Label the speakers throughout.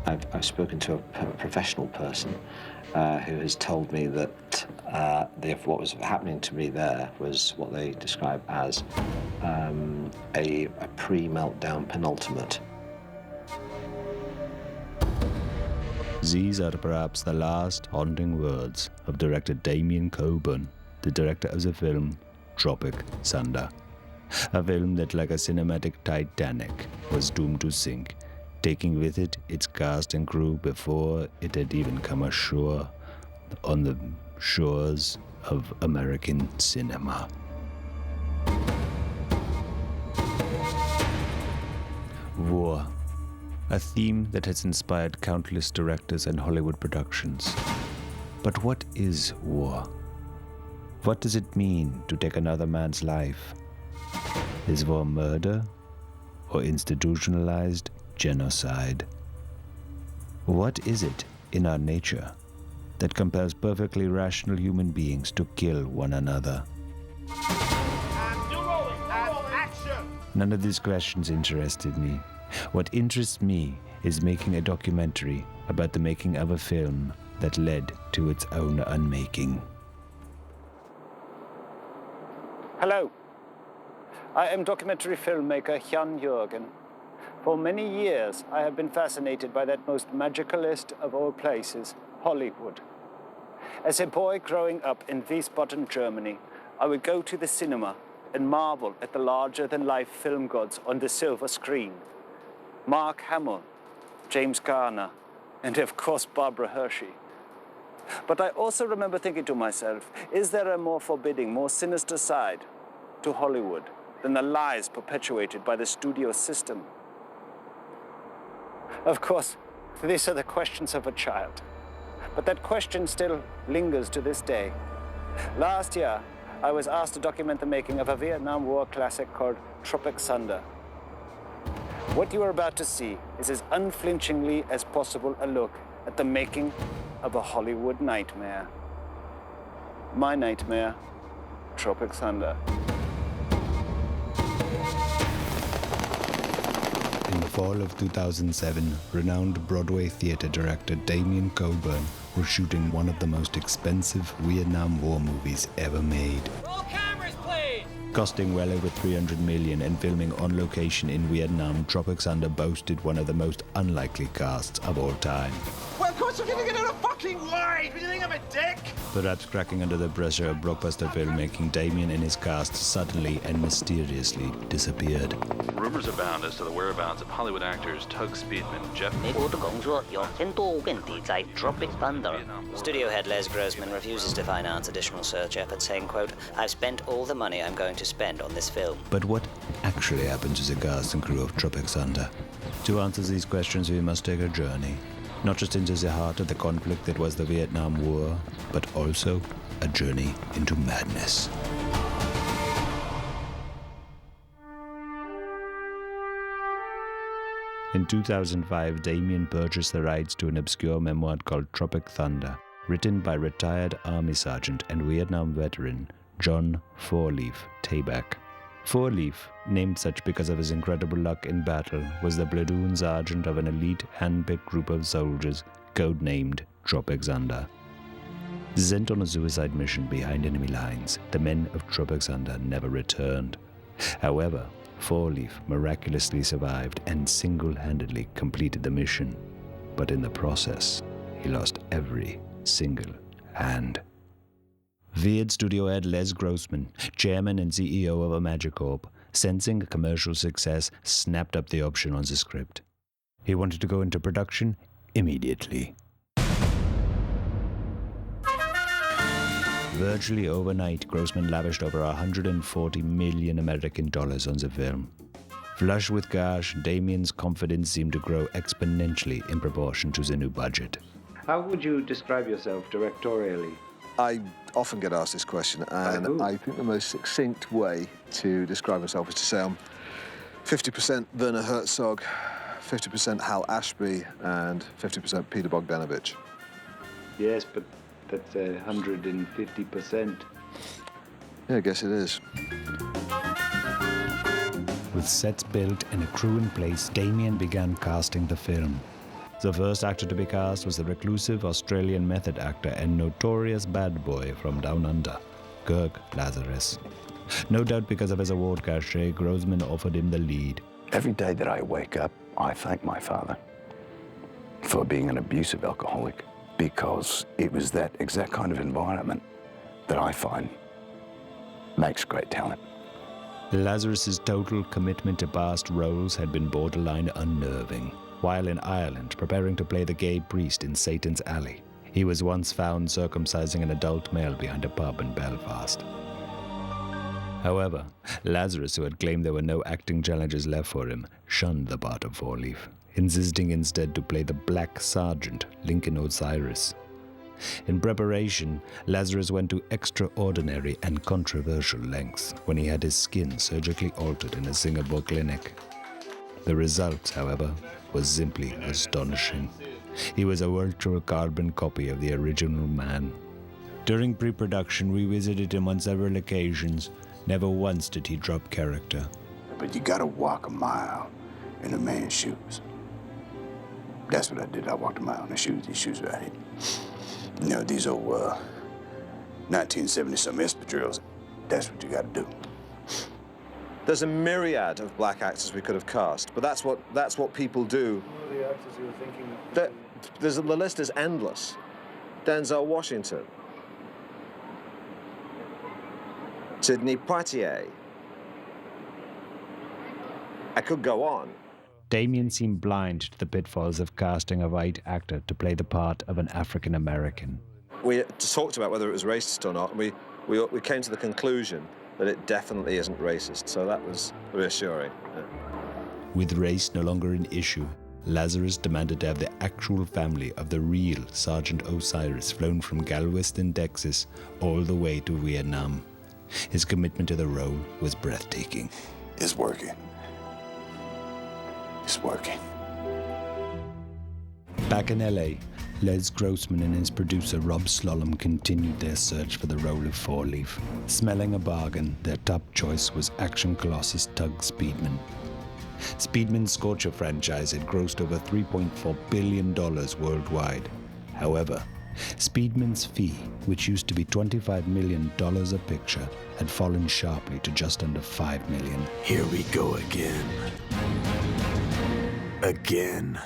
Speaker 1: I've spoken to a professional person who has told me that what was happening to me there was what they describe as a pre-meltdown penultimate.
Speaker 2: These are perhaps the last haunting words of director Damien Coburn, the director of the film Tropic Thunder. A film that, like a cinematic Titanic, was doomed to sink, taking with it its cast and crew before it had even come ashore on the shores of American cinema. War. A theme that has inspired countless directors and Hollywood productions. But what is war? What does it mean to take another man's life? Is war murder or institutionalized genocide? What is it in our nature that compels perfectly rational human beings to kill one another? None of these questions interested me. What interests me is making a documentary about the making of a film that led to its own unmaking.
Speaker 3: Hello, I am documentary filmmaker Jan Jürgen. For many years, I have been fascinated by that most magicalist of all places, Hollywood. As a boy growing up in Wiesbaden, Germany, I would go to the cinema and marvel at the larger-than-life film gods on the silver screen. Mark Hamill, James Garner, and of course Barbara Hershey. But I also remember thinking to myself, is there a more forbidding, more sinister side to Hollywood than the lies perpetuated by the studio system? Of course, these are the questions of a child. But that question still lingers to this day. Last year, I was asked to document the making of a Vietnam War classic called Tropic Thunder. What you are about to see is as unflinchingly as possible a look at the making of a Hollywood nightmare. My nightmare, Tropic Thunder.
Speaker 2: In the fall of 2007, renowned Broadway theater director Damien Coburn was shooting one of the most expensive Vietnam War movies ever made.
Speaker 4: Roll cameras, please!
Speaker 2: Costing well over $300 million and filming on location in Vietnam, Tropic Thunder boasted one of the most unlikely casts of all time.
Speaker 4: Well, of course you're gonna get out of fucking line! Do you think I'm a dick?
Speaker 2: Perhaps cracking under the pressure of blockbuster filmmaking, Damien and his cast suddenly and mysteriously disappeared.
Speaker 5: Rumors abound as to the whereabouts of Hollywood actors Tugg Speedman, Jeff...
Speaker 6: 美国的工作有很多问题在 Tropic Thunder.
Speaker 7: Studio head Les Grossman refuses to finance additional search efforts, saying, quote, I've spent all the money I'm going to spend on this film.
Speaker 2: But what actually happened to the cast and crew of Tropic Thunder? To answer these questions, we must take a journey. Not just into the heart of the conflict that was the Vietnam War, but also a journey into madness. In 2005, Damien purchased the rights to an obscure memoir called Tropic Thunder, written by retired Army Sergeant and Vietnam veteran John Four Leaf Tayback. Four Leaf, named such because of his incredible luck in battle, was the platoon sergeant of an elite hand-picked group of soldiers, codenamed Tropic Thunder. Sent on a suicide mission behind enemy lines, the men of Tropic Thunder never returned. However, Four Leaf miraculously survived and single-handedly completed the mission. But in the process, he lost every single hand. Viet studio head Les Grossman, chairman and CEO of Imagicorp, sensing a commercial success, snapped up the option on the script. He wanted to go into production immediately. Virtually overnight, Grossman lavished over $140 million American dollars on the film. Flush with cash, Damien's confidence seemed to grow exponentially in proportion to the new budget.
Speaker 8: How would you describe yourself directorially?
Speaker 9: I often get asked this question, and I think the most succinct way to describe myself is to say I'm 50% Werner Herzog, 50% Hal Ashby, and 50% Peter Bogdanovich.
Speaker 8: Yes, but that's 150%.
Speaker 9: Yeah, I guess it is.
Speaker 2: With sets built and a crew in place, Damien began casting the film. The first actor to be cast was the reclusive Australian method actor and notorious bad boy from Down Under, Kirk Lazarus. No doubt because of his award cachet, Grossman offered him the lead.
Speaker 10: Every day that I wake up, I thank my father for being an abusive alcoholic, because it was that exact kind of environment that I find makes great talent.
Speaker 2: Lazarus's total commitment to past roles had been borderline unnerving. While in Ireland preparing to play the gay priest in Satan's Alley, he was once found circumcising an adult male behind a pub in Belfast. However, Lazarus, who had claimed there were no acting challenges left for him, shunned the part of Four Leaf, insisting instead to play the Black Sergeant, Lincoln Osiris. In preparation, Lazarus went to extraordinary and controversial lengths when he had his skin surgically altered in a Singapore clinic. The result, however, was simply astonishing. He was a virtual carbon copy of the original man. During pre-production, we visited him on several occasions. Never once did he drop character.
Speaker 10: But you gotta walk a mile in a man's shoes. That's what I did. I walked a mile in these shoes right here. You know, these old 1970-some espadrilles, that's what you gotta do.
Speaker 9: There's a myriad of black actors we could have cast, but that's what people do.
Speaker 11: Who are the actors you were thinking of?
Speaker 9: The list is endless. Denzel Washington, Sidney Poitier. I could go on.
Speaker 2: Damien seemed blind to the pitfalls of casting a white actor to play the part of an African American.
Speaker 9: We talked about whether it was racist or not, and we came to the conclusion that it definitely isn't racist, so that was reassuring. Yeah.
Speaker 2: With race no longer an issue, Lazarus demanded to have the actual family of the real Sergeant Osiris flown from Galveston, Texas, all the way to Vietnam. His commitment to the role was breathtaking.
Speaker 10: It's working. It's working.
Speaker 2: Back in LA, Les Grossman and his producer Rob Slalom continued their search for the role of Four Leaf. Smelling a bargain, their top choice was action colossus Tugg Speedman. Speedman's Scorcher franchise had grossed over $3.4 billion worldwide. However, Speedman's fee, which used to be $25 million a picture, had fallen sharply to just under $5 million.
Speaker 10: Here we go again. Again.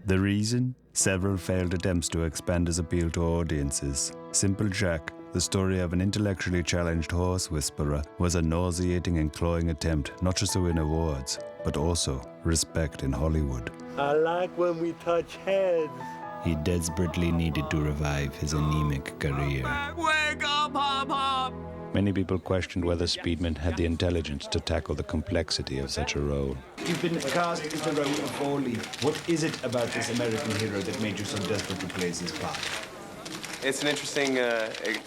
Speaker 2: The reason? Several failed attempts to expand his appeal to audiences. Simple Jack, the story of an intellectually challenged horse whisperer, was a nauseating and cloying attempt not just to win awards, but also respect in Hollywood.
Speaker 11: I like when we touch heads.
Speaker 2: He desperately needed to revive his anemic career.
Speaker 4: Wake up, hop, hop!
Speaker 2: Many people questioned whether Speedman had the intelligence to tackle the complexity of such a role.
Speaker 12: You've been cast as the role of Four Leaf. What is it about this American hero that made you so desperate to play his part?
Speaker 13: It's an interesting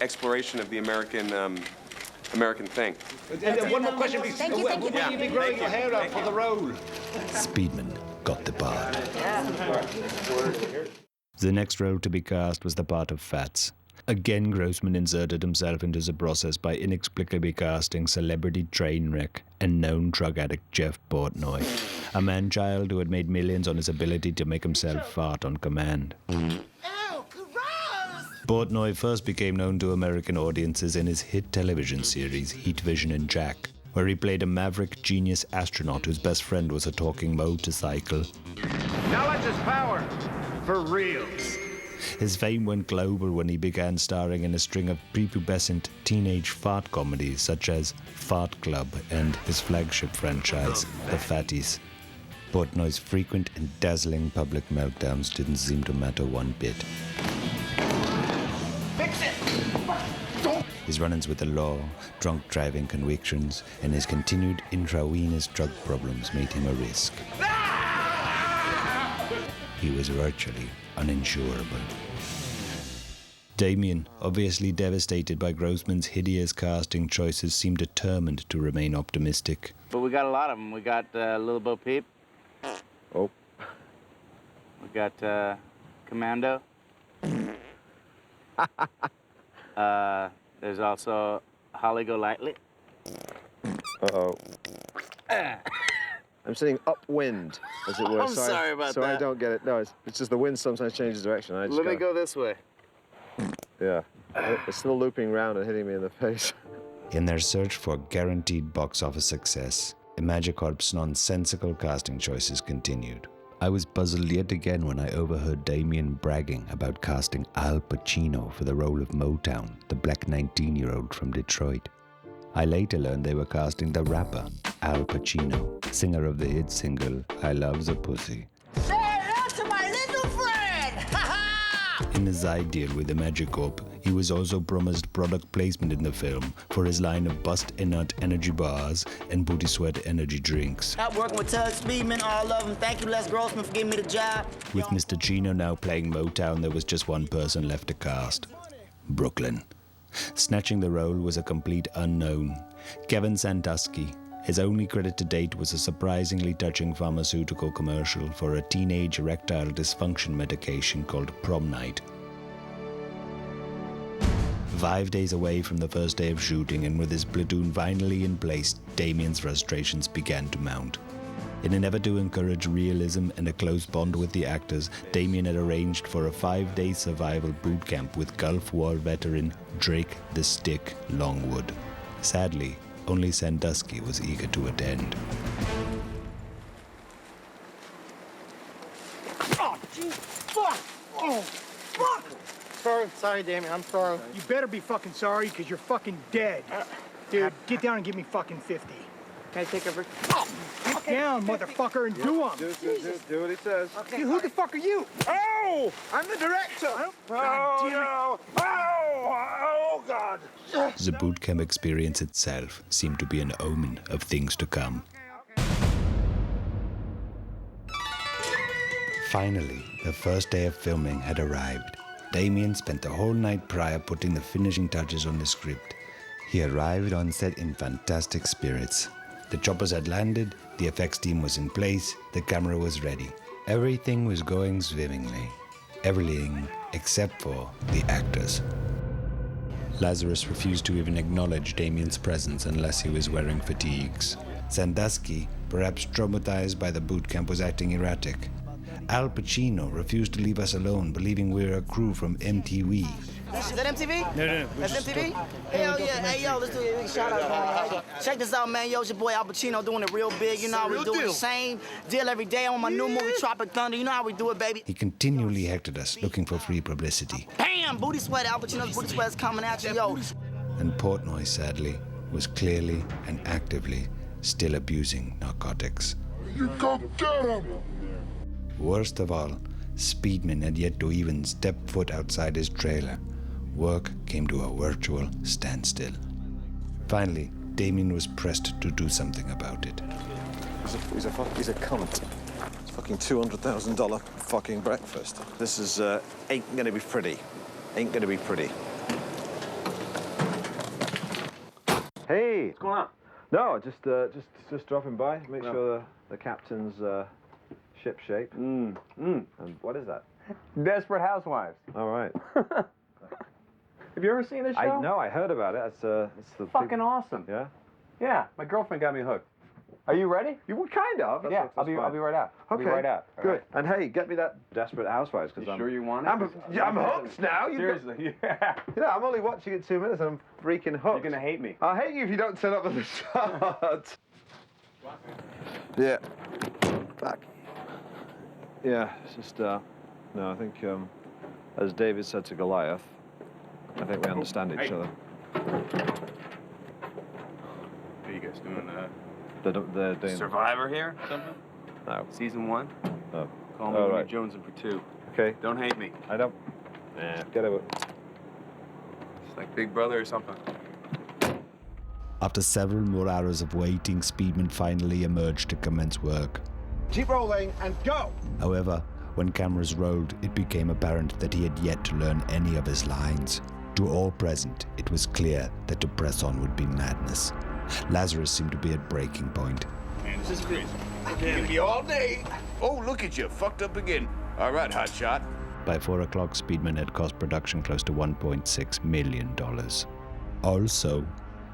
Speaker 13: exploration of the American thing.
Speaker 12: One more question, please.
Speaker 4: Thank you.
Speaker 12: Will you be growing your hair out for the role?
Speaker 2: Speedman got the part. The next role to be cast was the part of Fats. Again, Grossman inserted himself into the process by inexplicably casting celebrity train wreck and known drug addict Jeff Portnoy, a man-child who had made millions on his ability to make himself fart on command. Portnoy first became known to American audiences in his hit television series Heat Vision and Jack, where he played a maverick genius astronaut whose best friend was a talking motorcycle.
Speaker 4: Knowledge is power, for reals.
Speaker 2: His fame went global when he began starring in a string of prepubescent teenage fart comedies such as Fart Club and his flagship franchise, The Fatties. Portnoy's frequent and dazzling public meltdowns didn't seem to matter one bit.
Speaker 4: Fix it!
Speaker 2: His run-ins with the law, drunk driving convictions, and his continued intravenous drug problems made him a risk. He was virtually uninsurable. Damien, obviously devastated by Grossman's hideous casting choices, seemed determined to remain optimistic.
Speaker 14: But we got a lot of them. We got Little Bo Peep.
Speaker 9: Oh.
Speaker 14: We got Commando. There's also Holly Golightly.
Speaker 9: Uh-oh. I'm sitting upwind, as it were.
Speaker 14: I'm sorry about
Speaker 9: so
Speaker 14: that.
Speaker 9: I don't get it. No, it's just the wind sometimes changes direction. I just
Speaker 14: Let me go this way.
Speaker 9: Yeah. It's still looping round and hitting me in the face.
Speaker 2: In their search for guaranteed box office success, Imagicorp's nonsensical casting choices continued. I was puzzled yet again when I overheard Damien bragging about casting Al Pacino for the role of Motown, the black 19-year-old from Detroit. I later learned they were casting the rapper, Al Pacino, singer of the hit single, I Love the Pussy.
Speaker 4: Say hello to my little friend!
Speaker 2: In his side deal with Imagicorp, he was also promised product placement in the film for his line of Bust Inert energy bars and Booty Sweat energy drinks.
Speaker 15: I'm working with Tugg Speedman, all of them. Thank you, Les Grossman, for giving me the job.
Speaker 2: With Mr. Chino now playing Motown, there was just one person left to cast. Brooklyn. Snatching the role was a complete unknown. Kevin Sandusky. His only credit to date was a surprisingly touching pharmaceutical commercial for a teenage erectile dysfunction medication called Prom Night. 5 days away from the first day of shooting and with his platoon finally in place, Damien's frustrations began to mount. In an effort to encourage realism and a close bond with the actors, Damien had arranged for a 5-day survival boot camp with Gulf War veteran Drake the Stick Longwood. Sadly, only Sandusky was eager to attend.
Speaker 4: Oh, gee, fuck! Oh, fuck!
Speaker 16: Sorry, Damien, I'm sorry.
Speaker 17: You better be fucking sorry, because you're fucking dead. Dude, get down and give me fucking 50.
Speaker 16: Can I take a break?
Speaker 17: Get down, motherfucker, and do them.
Speaker 9: Do what he says.
Speaker 17: Okay. Dude, who the fuck are you?
Speaker 4: Oh! I'm the director!
Speaker 17: God damn it.
Speaker 4: No. Oh, God!
Speaker 2: The boot camp experience itself seemed to be an omen of things to come. Finally, the first day of filming had arrived. Damien spent the whole night prior putting the finishing touches on the script. He arrived on set in fantastic spirits. The choppers had landed, the effects team was in place, the camera was ready. Everything was going swimmingly. Everything except for the actors. Lazarus refused to even acknowledge Damien's presence unless he was wearing fatigues. Sandusky, perhaps traumatized by the boot camp, was acting erratic. Al Pacino refused to leave us alone, believing we were a crew from MTV.
Speaker 15: Is that MTV?
Speaker 12: No.
Speaker 15: That's MTV? Hell yeah. Hey, yo, let's do a big shout out, man. Check this out, man. Yo, it's your boy Al Pacino doing it real big. You know how we do it. The same deal every day on my new movie, Tropic Thunder. You know how we do it, baby.
Speaker 2: He continually hectored us, looking for free publicity.
Speaker 15: Bam! Booty Sweat. Al Pacino's Booty Sweat is coming at you, yo.
Speaker 2: And Portnoy, sadly, was clearly and actively still abusing narcotics.
Speaker 4: You go get him!
Speaker 2: Worst of all, Speedman had yet to even step foot outside his trailer. Work came to a virtual standstill. Finally, Damien was pressed to do something about it.
Speaker 9: He's a cunt. It's fucking $200,000 fucking breakfast. This is, ain't gonna be pretty. Ain't gonna be pretty. Hey!
Speaker 18: What's going on?
Speaker 9: No, just dropping by. Make sure the captain's ship shape. And what is that?
Speaker 18: Desperate Housewives.
Speaker 9: All right.
Speaker 18: Have you ever seen this show?
Speaker 9: No, I heard about it. It's the
Speaker 18: fucking awesome.
Speaker 9: Yeah?
Speaker 18: Yeah, my girlfriend got me hooked. Are you ready?
Speaker 9: You were kind of.
Speaker 18: Yeah, I'll be right out.
Speaker 9: Okay.
Speaker 18: I'll be right out.
Speaker 9: Good.
Speaker 18: Right.
Speaker 9: And hey, get me that Desperate Housewives because I'm
Speaker 18: sure you want it?
Speaker 9: I'm hooked now.
Speaker 18: Seriously, yeah.
Speaker 9: Yeah, I'm only watching it 2 minutes and I'm freaking hooked.
Speaker 18: You're gonna hate me.
Speaker 9: I'll hate you if you don't turn up at the start. Yeah. Back. Yeah, it's just no, I think as David said to Goliath, I think we understand each other.
Speaker 14: What are you guys doing?
Speaker 9: They're doing
Speaker 14: Survivor here? Something?
Speaker 9: No.
Speaker 14: Season 1?
Speaker 9: No.
Speaker 14: Call me
Speaker 9: right.
Speaker 14: Jonesing for 2.
Speaker 9: Okay.
Speaker 14: Don't hate me.
Speaker 9: I don't. Nah, get over it.
Speaker 14: It's like Big Brother or something.
Speaker 2: After several more hours of waiting, Speedman finally emerged to commence work.
Speaker 4: Keep rolling and go!
Speaker 2: However, when cameras rolled, it became apparent that he had yet to learn any of his lines. To all present, it was clear that to press on would be madness. Lazarus seemed to be at breaking point.
Speaker 14: Man, this is crazy.
Speaker 4: Gonna be all day. Oh, look at you, fucked up again. All right, hotshot.
Speaker 2: By 4 o'clock, Speedman had cost production close to $1.6 million. Also,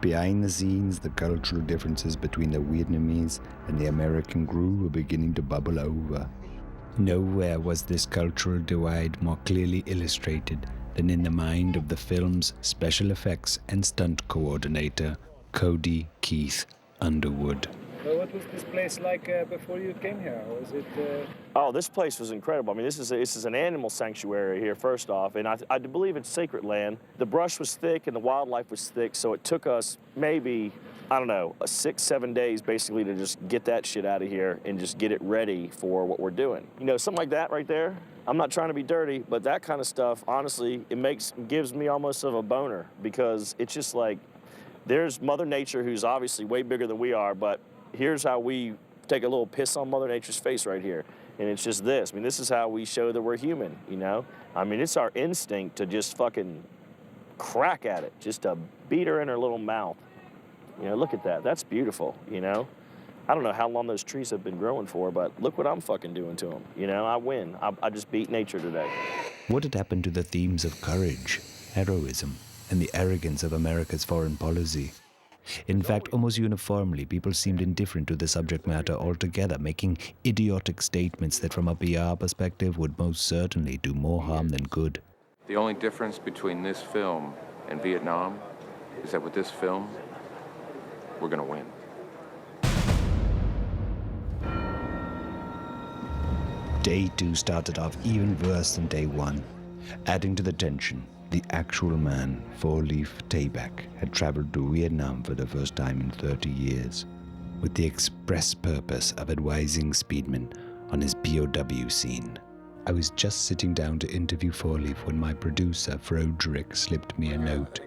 Speaker 2: Behind the scenes, the cultural differences between the Vietnamese and the American crew were beginning to bubble over. Nowhere was this cultural divide more clearly illustrated than in the mind of the film's special effects and stunt coordinator, Cody Keith Underwood.
Speaker 3: Well, what was this place like before you came here? Was it?
Speaker 19: Oh, this place was incredible. I mean, this is an animal sanctuary here, first off, and I believe it's sacred land. The brush was thick and the wildlife was thick, so it took us maybe, I don't know, 6-7 days basically to just get that shit out of here and just get it ready for what we're doing. You know, something like that right there. I'm not trying to be dirty, but that kind of stuff, honestly, gives me almost of a boner, because it's just like, there's Mother Nature, who's obviously way bigger than we are, but here's how we take a little piss on Mother Nature's face right here. And it's just this. I mean, this is how we show that we're human, you know? I mean, it's our instinct to just fucking crack at it, just to beat her in her little mouth. You know, look at that. That's beautiful, you know? I don't know how long those trees have been growing for, but look what I'm fucking doing to them. You know, I win. I just beat nature today.
Speaker 2: What had happened to the themes of courage, heroism, and the arrogance of America's foreign policy? In fact, almost uniformly, people seemed indifferent to the subject matter altogether, making idiotic statements that from a PR perspective would most certainly do more harm than good.
Speaker 20: The only difference between this film and Vietnam is that with this film, we're gonna win.
Speaker 2: Day 2 started off even worse than day 1. Adding to the tension, the actual man, Four Leaf Tayback, had traveled to Vietnam for the first time in 30 years, with the express purpose of advising Speedman on his POW scene. I was just sitting down to interview Four Leaf when my producer, Froderick, slipped me a note.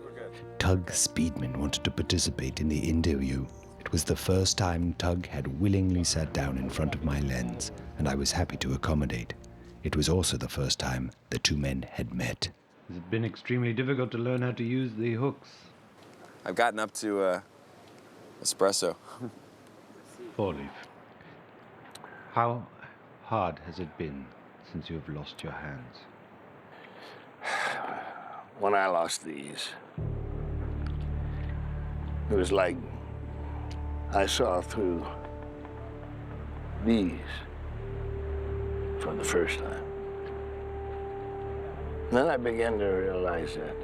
Speaker 2: Tugg Speedman wanted to participate in the interview. It was the first time Tugg had willingly sat down in front of my lens, and I was happy to accommodate. It was also the first time the two men had met.
Speaker 21: Has it been extremely difficult to learn how to use the hooks?
Speaker 13: I've gotten up to espresso.
Speaker 21: Four Leaf. How hard has it been since you've lost your hands?
Speaker 22: When I lost these, it was like I saw through these for the first time. Then I began to realize that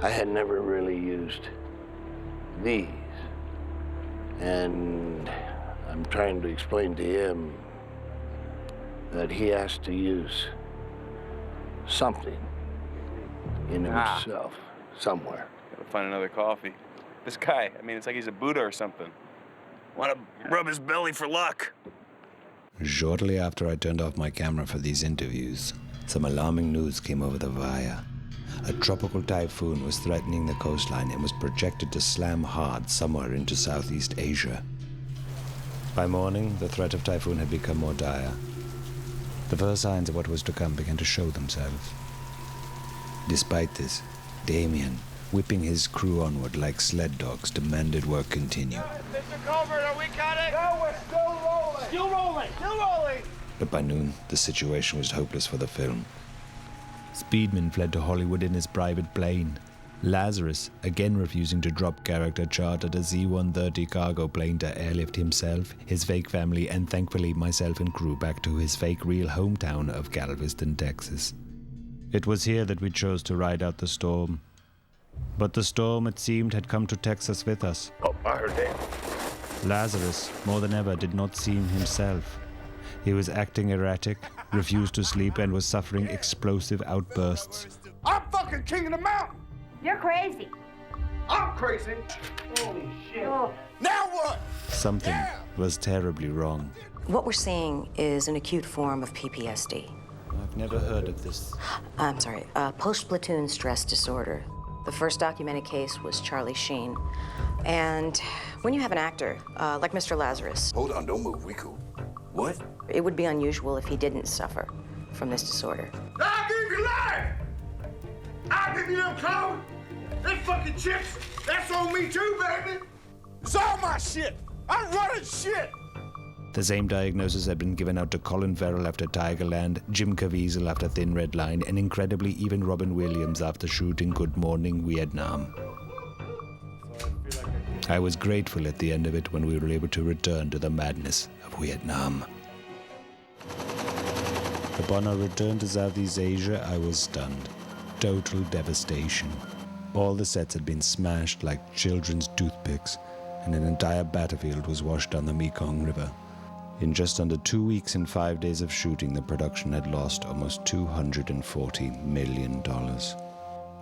Speaker 22: I had never really used these. And I'm trying to explain to him that he has to use something in himself somewhere.
Speaker 14: Gotta find another coffee. This guy, I mean, it's like he's a Buddha or something. Want to rub his belly for luck.
Speaker 2: Shortly after I turned off my camera for these interviews, some alarming news came over the wire. A tropical typhoon was threatening the coastline and was projected to slam hard somewhere into Southeast Asia. By morning, the threat of typhoon had become more dire. The first signs of what was to come began to show themselves. Despite this, Damien, whipping his crew onward like sled dogs, demanded work continue.
Speaker 23: Mr. Colbert, are we cutting? No, we're still rolling. Still rolling. Still rolling.
Speaker 2: But by noon, the situation was hopeless for the film. Speedman fled to Hollywood in his private plane. Lazarus, again refusing to drop character, chartered a Z-130 cargo plane to airlift himself, his fake family, and thankfully myself and crew back to his fake real hometown of Galveston, Texas. It was here that we chose to ride out the storm. But the storm, it seemed, had come to Texas with us.
Speaker 22: Oh, I heard that.
Speaker 2: Lazarus, more than ever, did not seem himself. He was acting erratic, refused to sleep, and was suffering explosive outbursts.
Speaker 23: I'm fucking king of the mountain.
Speaker 24: You're crazy.
Speaker 23: I'm crazy. Holy shit. Oh. Now what?
Speaker 2: Something was terribly wrong.
Speaker 25: What we're seeing is an acute form of PTSD.
Speaker 2: I've never heard of this.
Speaker 25: I'm sorry, post-platoon stress disorder. The first documented case was Charlie Sheen. And when you have an actor, like Mr. Lazarus...
Speaker 4: Hold on, don't move, we cool. What?
Speaker 25: It would be unusual if he didn't suffer from this disorder.
Speaker 23: I'll give you life. I'll give you them clothes. Them fucking chips. That's on me too, baby. It's all my shit. I'm running shit.
Speaker 2: The same diagnosis had been given out to Colin Farrell after Tigerland, Jim Caviezel after Thin Red Line, and incredibly even Robin Williams after shooting Good Morning Vietnam.
Speaker 23: So I feel like
Speaker 2: I was grateful at the end of it when we were able to return to the madness of Vietnam. Upon our return to Southeast Asia, I was stunned. Total devastation. All the sets had been smashed like children's toothpicks, and an entire battlefield was washed down the Mekong River. In just under 2 weeks and 5 days of shooting, the production had lost almost $240 million.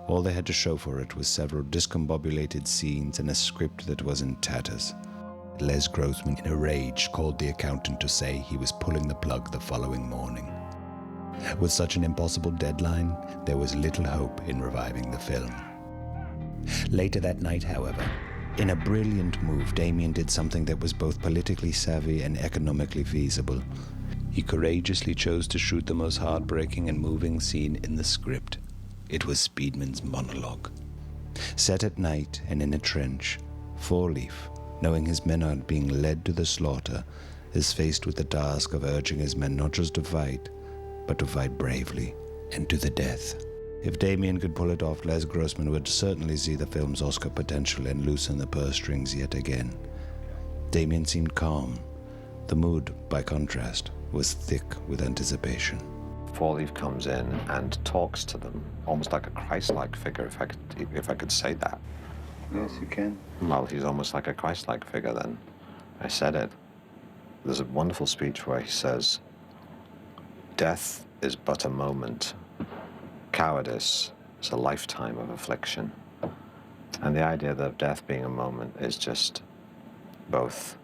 Speaker 2: All they had to show for it was several discombobulated scenes and a script that was in tatters. Les Grossman, in a rage, called the accountant to say he was pulling the plug the following morning. With such an impossible deadline, there was little hope in reviving the film. Later that night, however, in a brilliant move, Damien did something that was both politically savvy and economically feasible. He courageously chose to shoot the most heartbreaking and moving scene in the script. It was Speedman's monologue. Set at night and in a trench, Four Leaf, knowing his men are being led to the slaughter, is faced with the task of urging his men not just to fight, but to fight bravely and to the death. If Damien could pull it off, Les Grossman would certainly see the film's Oscar potential and loosen the purse strings yet again. Damien seemed calm. The mood, by contrast, was thick with anticipation.
Speaker 1: Four Leaf comes in and talks to them, almost like a Christ-like figure, if I could say that.
Speaker 8: Yes, you can.
Speaker 1: Well, he's almost like a Christ-like figure then. I said it. There's a wonderful speech where he says, "Death is but a moment. Cowardice is a lifetime of affliction." And the idea of death being a moment is just both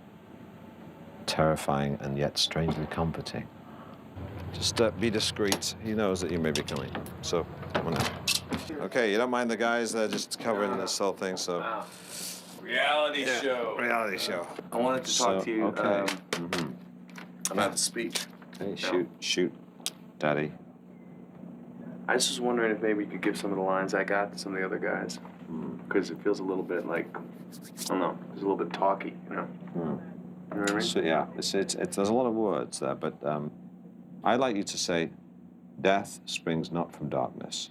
Speaker 1: terrifying and yet strangely comforting. Just be discreet. He knows that you may be coming. So, come on now. Okay, you don't mind the guys that are just covering this whole thing, so...
Speaker 14: Wow. Reality show.
Speaker 1: Reality show.
Speaker 14: I wanted to talk to you
Speaker 1: okay.
Speaker 14: about the speech.
Speaker 1: Okay, shoot, Daddy.
Speaker 14: I just was wondering if maybe you could give some of the lines I got to some of the other guys. Because it feels a little bit like, I don't know, it's a little bit talky, you know? You know what I mean?
Speaker 1: So, yeah, there's a lot of words there, but I'd like you to say, "Death springs not from darkness.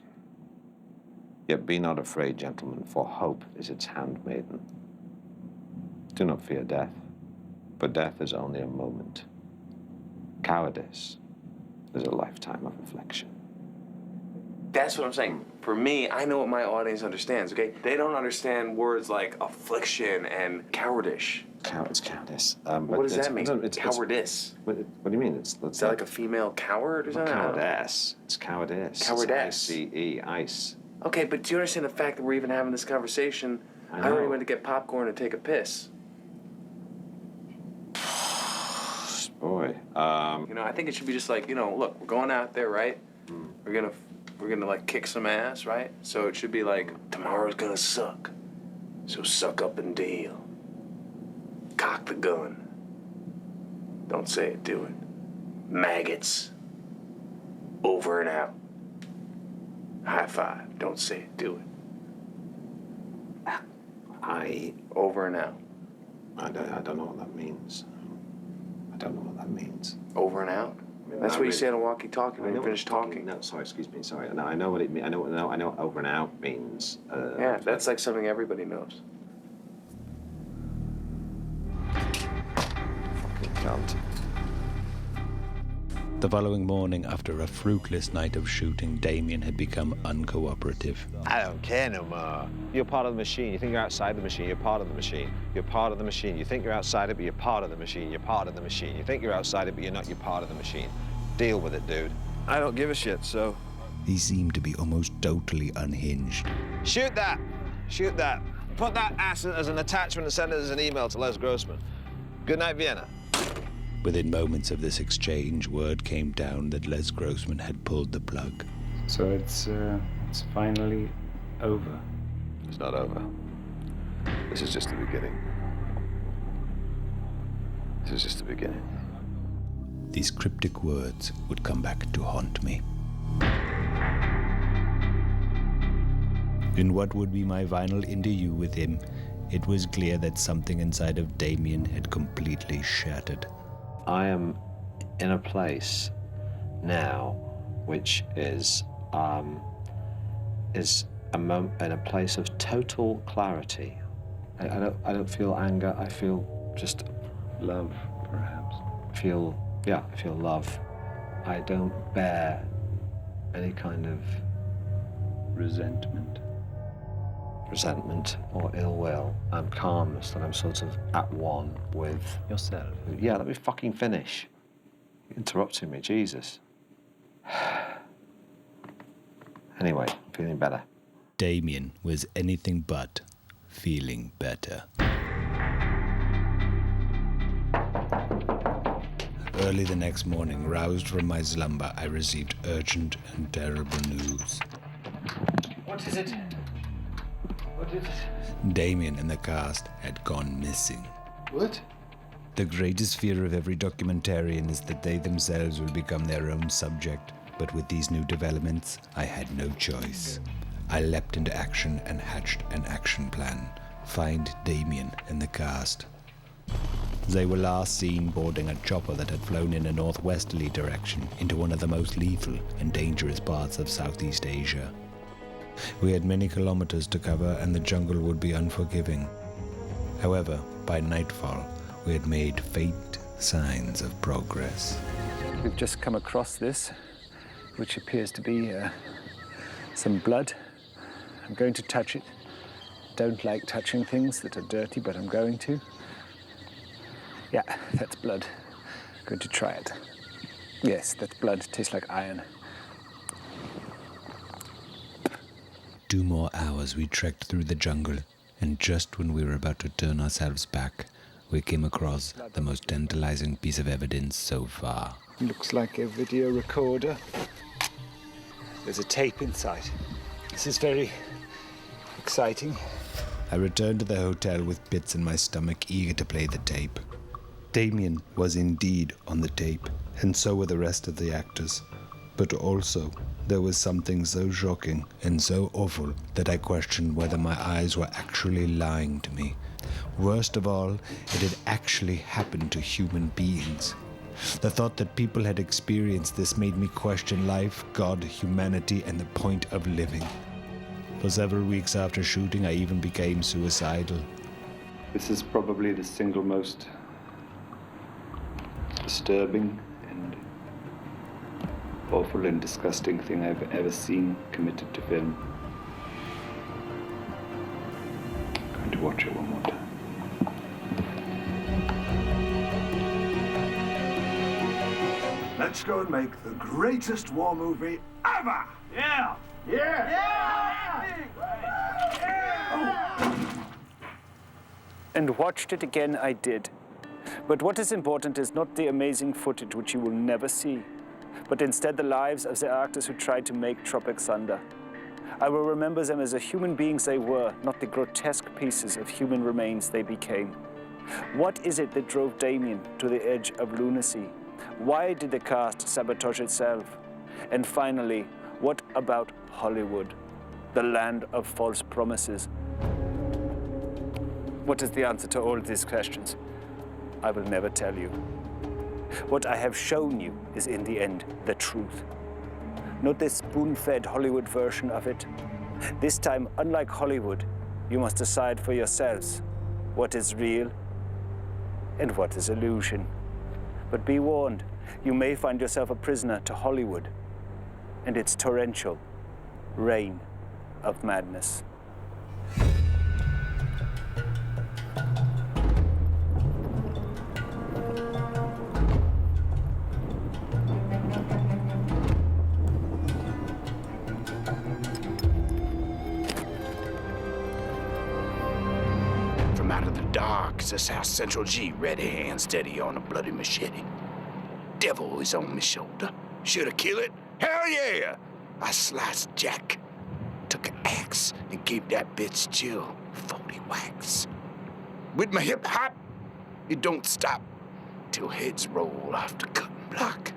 Speaker 1: Yet be not afraid, gentlemen, for hope is its handmaiden. Do not fear death, for death is only a moment. Cowardice is a lifetime of affliction."
Speaker 14: That's what I'm saying. For me, I know what my audience understands, okay? They don't understand words like affliction and cowardice.
Speaker 1: Cowardice.
Speaker 14: What does that mean? Cowardice.
Speaker 1: What do you mean? Is
Speaker 14: that like a female coward or something?
Speaker 1: Cowardice. It's cowardice.
Speaker 14: Cowardice.
Speaker 1: It's ice.
Speaker 14: Okay, but do you understand the fact that we're even having this conversation? I already went to get popcorn and take a piss.
Speaker 1: Boy.
Speaker 14: You know, I think it should be just like, you know, look, we're going out there, right? We're gonna like kick some ass, right? So it should be like, tomorrow's gonna suck. So suck up and deal. Cock the gun. Don't say it, do it. Maggots. Over and out. High five. Don't say it, do it. Over and out.
Speaker 1: I don't know what that means. I don't know what that means.
Speaker 14: Over and out? That's what you say in a walkie-talkie when you finish talking.
Speaker 1: No, sorry, excuse me, sorry. No, I know what it means. I know what over and out means.
Speaker 14: Yeah, that's like something everybody knows.
Speaker 1: Can't.
Speaker 2: The following morning, after a fruitless night of shooting, Damien had become uncooperative.
Speaker 1: I don't care no more. You're part of the machine. You think you're outside the machine, you're part of the machine. You're part of the machine. You think you're outside it, but you're part of the machine. You're part of the machine. You think you're outside it, but you're not. You're part of the machine. Deal with it, dude. I don't give a shit, so...
Speaker 2: He seemed to be almost totally unhinged.
Speaker 1: Shoot that! Shoot that. Put that ass as an attachment and send it as an email to Les Grossman. Good night, Vienna.
Speaker 2: Within moments of this exchange, word came down that Les Grossman had pulled the plug.
Speaker 21: So it's finally over.
Speaker 1: It's not over. This is just the beginning. This is just the beginning.
Speaker 2: These cryptic words would come back to haunt me. In what would be my final interview with him, it was clear that something inside of Damien had completely shattered.
Speaker 1: I am in a place now which is in a place of total clarity. I don't feel anger. I feel just
Speaker 21: love, perhaps.
Speaker 1: I feel love. I don't bear any kind of
Speaker 21: resentment
Speaker 1: or ill will. I'm calmness, that I'm sort of at one with
Speaker 21: yourself.
Speaker 1: Yeah, let me fucking finish. You're interrupting me, Jesus. Anyway, feeling better.
Speaker 2: Damien was anything but feeling better. Early the next morning, roused from my slumber, I received urgent and terrible news.
Speaker 3: What is it? What is it?
Speaker 2: Damien and the cast had gone missing.
Speaker 3: What?
Speaker 2: The greatest fear of every documentarian is that they themselves will become their own subject. But with these new developments, I had no choice. I leapt into action and hatched an action plan. Find Damien and the cast. They were last seen boarding a chopper that had flown in a northwesterly direction into one of the most lethal and dangerous parts of Southeast Asia. We had many kilometers to cover and the jungle would be unforgiving. However, by nightfall, we had made faint signs of progress.
Speaker 3: We've just come across this, which appears to be some blood. I'm going to touch it. Don't like touching things that are dirty, but I'm going to. Yeah, that's blood. Going to try it. Yes, that's blood. Tastes like iron.
Speaker 2: 2 more hours we trekked through the jungle, and just when we were about to turn ourselves back, we came across the most tantalizing piece of evidence so far.
Speaker 3: Looks like a video recorder. There's a tape inside. This is very exciting.
Speaker 2: I returned to the hotel with bits in my stomach, eager to play the tape. Damien was indeed on the tape, and so were the rest of the actors. But also, there was something so shocking and so awful that I questioned whether my eyes were actually lying to me. Worst of all, it had actually happened to human beings. The thought that people had experienced this made me question life, God, humanity, and the point of living. For several weeks after shooting, I even became suicidal.
Speaker 21: This is probably the single most disturbing and awful and disgusting thing I've ever seen committed to film. I'm going to watch it one more time.
Speaker 23: Let's go and make the greatest war movie ever! Yeah! Yeah!
Speaker 3: Yeah! And watched it again, I did. But what is important is not the amazing footage which you will never see, but instead the lives of the actors who tried to make Tropic Thunder. I will remember them as the human beings they were, not the grotesque pieces of human remains they became. What is it that drove Damien to the edge of lunacy? Why did the cast sabotage itself? And finally, what about Hollywood, the land of false promises? What is the answer to all these questions? I will never tell you. What I have shown you is, in the end, the truth. Not this spoon-fed Hollywood version of it. This time, unlike Hollywood, you must decide for yourselves what is real and what is illusion. But be warned, you may find yourself a prisoner to Hollywood and its torrential reign of madness.
Speaker 4: From out of the dark, it's a South Central G, ready hand steady on a bloody machete. Devil is on my shoulder. Should I kill it? Hell yeah! I sliced Jack, took an axe, and gave that bitch Jill 40 whacks. With my hip hop, it don't stop till heads roll off the cutting block.